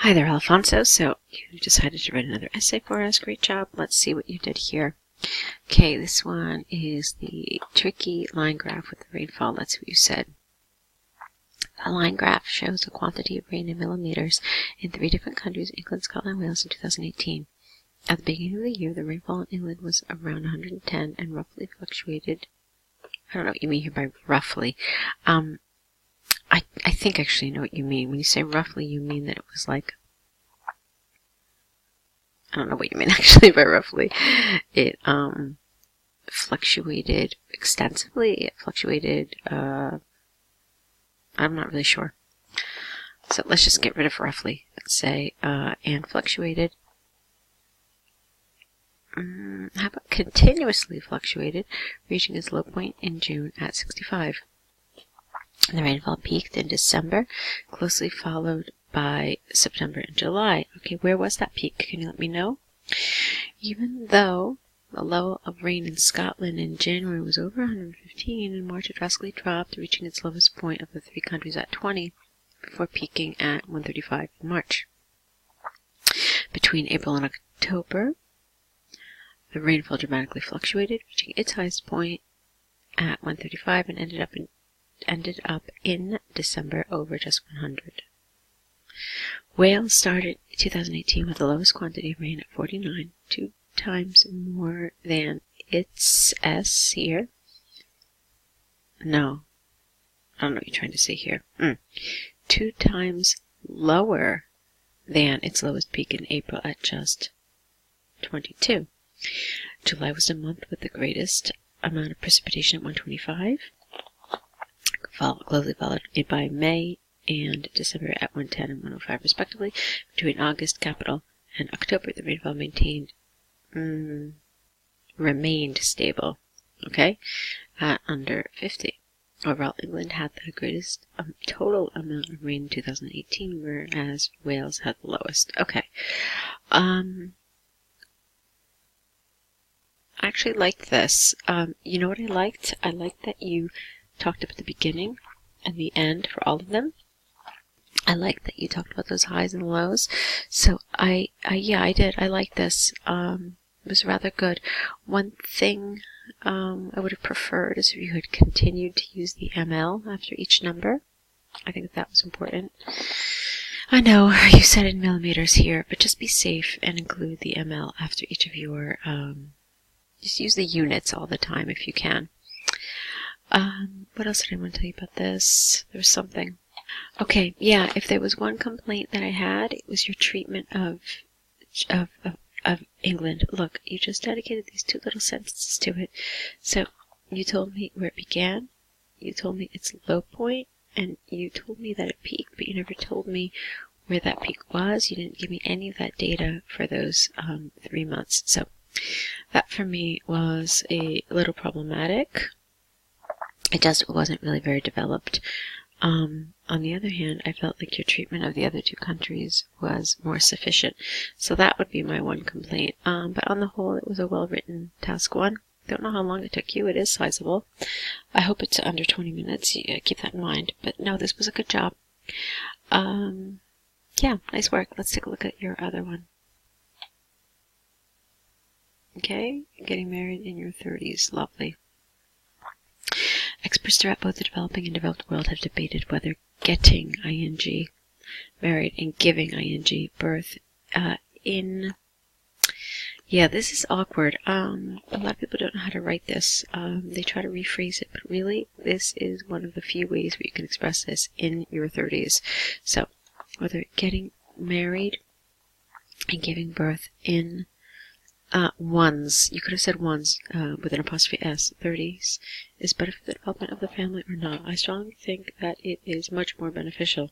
Hi there, Alfonso. So you decided to write another essay for us. Great job. Let's see what you did here. Okay, this one is the tricky line graph with the rainfall. That's what you said. The line graph shows the quantity of rain in millimeters in 3 different countries, England, Scotland, and Wales, in 2018. At the beginning of the year, the rainfall in England was around 110 and roughly fluctuated. I don't know what you mean here by roughly. I think I actually know what you mean. When you say roughly, you mean that it was like, I don't know what you mean actually by roughly. It fluctuated extensively. It fluctuated, I'm not really sure. So let's just get rid of roughly. Let's say, and fluctuated. How about continuously fluctuated, reaching its low point in June at 65. The rainfall peaked in December, closely followed by September and July. Okay, where was that peak? Can you let me know? Even though the level of rain in Scotland in January was over 115, in March it drastically dropped, reaching its lowest point of the 3 countries at 20, before peaking at 135 in March. Between April and October, the rainfall dramatically fluctuated, reaching its highest point at 135 and ended up in December over just 100. Wales started 2018 with the lowest quantity of rain at 49, 2 times more than its S here. No, I don't know what you're trying to say here. 2 times lower than its lowest peak in April at just 22. July was a month with the greatest amount of precipitation at 125. Closely followed by May and December at 110 and 105 respectively. Between August, capital, and October, the rainfall remained stable, okay, at under 50. Overall, England had the greatest total amount of rain in 2018, whereas Wales had the lowest. Okay. I actually liked this. You know what I liked? I liked that you talked about the beginning and the end for all of them. I liked that you talked about those highs and lows. So yeah, I did. I liked this. It was rather good. One thing I would have preferred is if you had continued to use the ML after each number. I think that was important. I know you said in millimeters here, but just be safe and include the ML after each of your, just use the units all the time if you can. What else did I want to tell you about this? There was something. Okay, yeah, if there was one complaint that I had, it was your treatment of England. Look, you just dedicated these 2 little sentences to it. So, you told me where it began, you told me its low point, and you told me that it peaked, but you never told me where that peak was. You didn't give me any of that data for those 3 months. So, that for me was a little problematic. It just wasn't really very developed. On the other hand, I felt like your treatment of the other 2 countries was more sufficient. So that would be my one complaint. But on the whole, it was a well-written task 1. Don't know how long it took you. It is sizable. I hope it's under 20 minutes. You keep that in mind. But no, this was a good job. Yeah, nice work. Let's take a look at your other one. Okay, getting married in your 30s. Lovely. Experts throughout both the developing and developed world have debated whether getting ing married and giving ing birth in... Yeah, this is awkward. A lot of people don't know how to write this. They try to rephrase it, but really, this is one of the few ways where you can express this in your 30s. So, whether getting married and giving birth in ones, you could have said ones with an apostrophe S, 30s, is better for the development of the family or not. I strongly think that it is much more beneficial.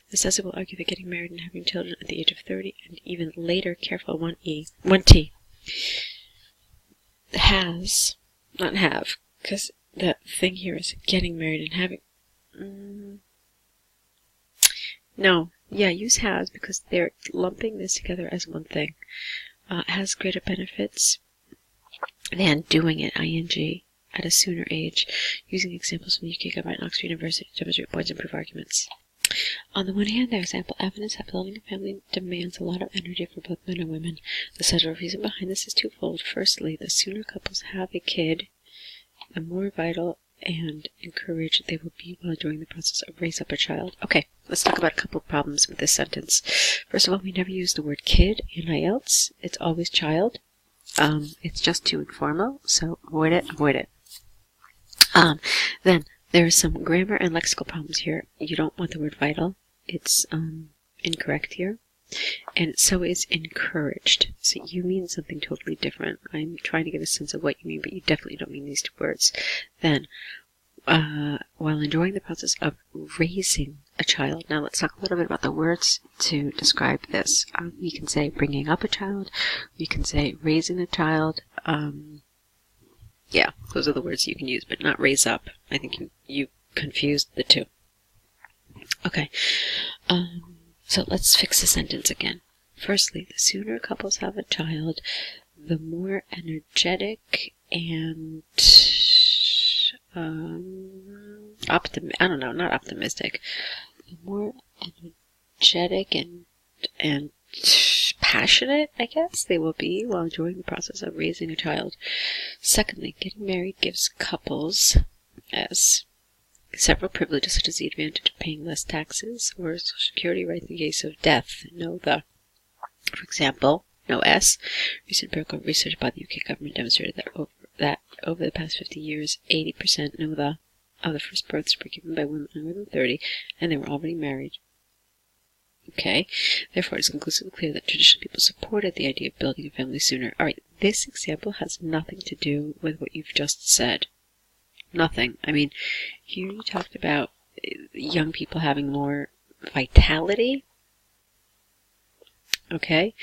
This essay will argue that getting married and having children at the age of 30 and even later, careful, 1T, has, not have, because the thing here is getting married and having, no, yeah, use has because they're lumping this together as one thing. Has greater benefits than doing it ing at a sooner age, using examples from the UK government and Oxford University to demonstrate points and prove arguments. On the one hand, there is ample evidence that building a family demands a lot of energy for both men and women. The central reason behind this is twofold. Firstly, the sooner couples have a kid, the more vital and encouraged they will be while during the process of raising up a child. Okay, let's talk about a couple of problems with this sentence. First of all, we never use the word kid in IELTS. It's always child. It's just too informal, so avoid it, avoid it. Then there are some grammar and lexical problems here. You don't want the word vital. It's incorrect here. And so is encouraged. So you mean something totally different. I'm trying to get a sense of what you mean, but you definitely don't mean these two words. Then, while enjoying the process of raising a child. Now let's talk a little bit about the words to describe this. You can say bringing up a child. You can say raising a child. Yeah, those are the words you can use, but not raise up. I think you confused the two. Okay. So let's fix the sentence again. Firstly, the sooner couples have a child, the more energetic and not optimistic. The more energetic and passionate, I guess, they will be while enjoying the process of raising a child. Secondly, getting married gives couples several privileges, such as the advantage of paying less taxes or Social Security rights in case of death. For example, recent empirical research by the UK government demonstrated that over the past 50 years, 80% of the first births were given by women under than 30, and they were already married. Okay, therefore it's conclusively clear that traditional people supported the idea of building a family sooner. Alright, this example has nothing to do with what you've just said. Nothing. I mean, here you talked about young people having more vitality, okay,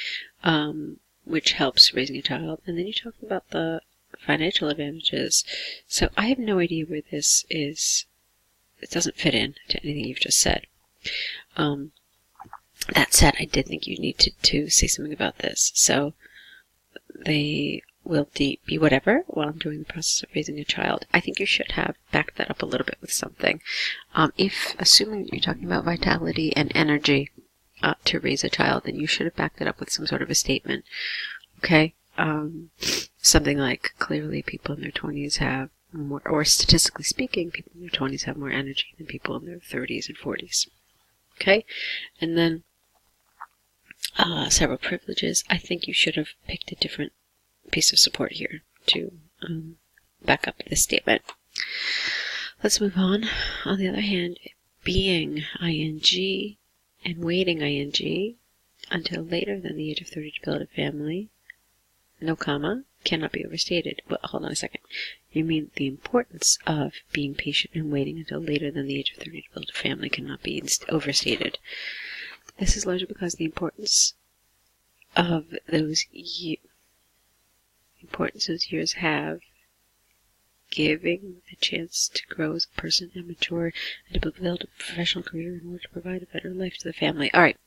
which helps raising a child, and then you talked about the financial advantages. So I have no idea where this is. It doesn't fit in to anything you've just said. That said, I did think you needed to say something about this. So they will be whatever while I'm doing the process of raising a child. I think you should have backed that up a little bit with something. Assuming that you're talking about vitality and energy to raise a child, then you should have backed it up with some sort of a statement. Okay? Something like, clearly people in their 20s have more, or statistically speaking, people in their 20s have more energy than people in their 30s and 40s. Okay? And then several privileges. I think you should have picked a different piece of support here to back up this statement. Let's move on. On the other hand, being ing and waiting ing until later than the age of 30 to build a family, no comma, cannot be overstated. Well, hold on a second. You mean the importance of being patient and waiting until later than the age of 30 to build a family cannot be overstated. This is largely because the importance of those years have giving the chance to grow as a person and mature and to build a professional career in order to provide a better life to the family. All right.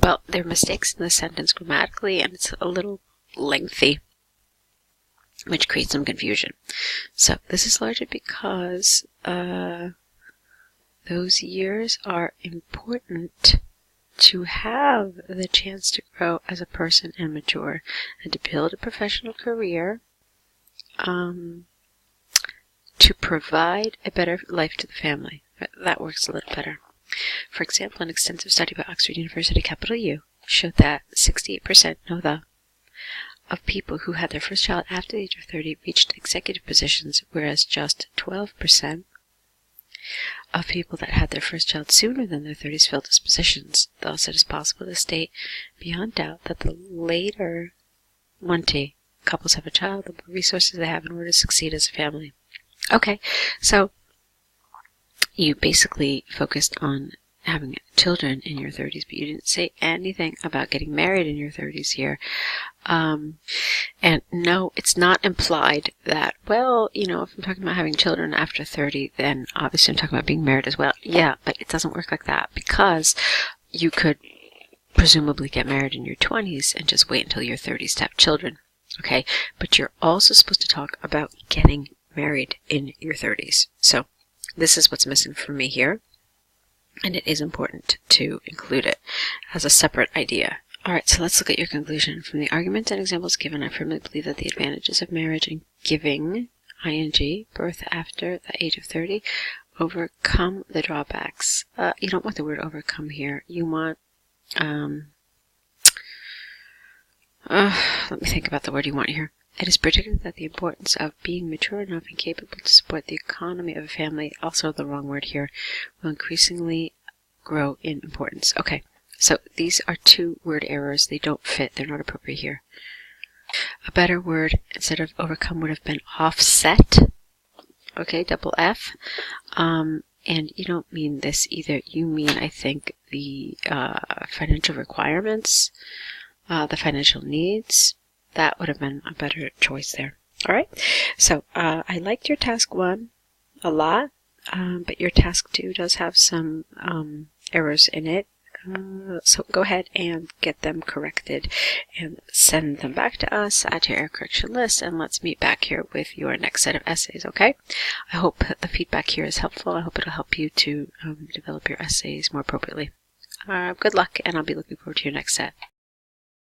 Well, there are mistakes in the sentence grammatically, and it's a little lengthy, which creates some confusion. So this is largely because those years are important to have the chance to grow as a person and mature and to build a professional career, to provide a better life to the family. That works a little better. For example, an extensive study by Oxford University, capital U, showed that 68% of people who had their first child after the age of 30 reached executive positions, whereas just 12% of people that had their first child sooner than their 30s filled those positions. Thus, it is possible to state beyond doubt that the later couples have a child, the more resources they have in order to succeed as a family. Okay, so you basically focused on having children in your 30s, but you didn't say anything about getting married in your 30s here. And no, it's not implied that, well, if I'm talking about having children after 30, then obviously I'm talking about being married as well. Yeah, but it doesn't work like that, because you could presumably get married in your 20s and just wait until your 30s to have children. Okay, but you're also supposed to talk about getting married in your 30s. So this is what's missing for me here. and it is important to include it as a separate idea. Alright, so let's look at your conclusion. From the arguments and examples given, I firmly believe that the advantages of marriage and giving, ing, birth after the age of 30, overcome the drawbacks. You don't want the word overcome here. You want, let me think about the word you want here. It is predicted that the importance of being mature enough and capable to support the economy of a family, also the wrong word here, will increasingly grow in importance. Okay, so these are two word errors. They don't fit. They're not appropriate here. A better word instead of overcome would have been offset. Okay, double F. And you don't mean this either. You mean, I think, the financial requirements, the financial needs. That would have been a better choice there. All right. So I liked your task 1 a lot, but your task 2 does have some errors in it. So go ahead and get them corrected and send them back to us, add to your error correction list, and let's meet back here with your next set of essays, okay? I hope the feedback here is helpful. I hope it'll help you to develop your essays more appropriately. Good luck, and I'll be looking forward to your next set.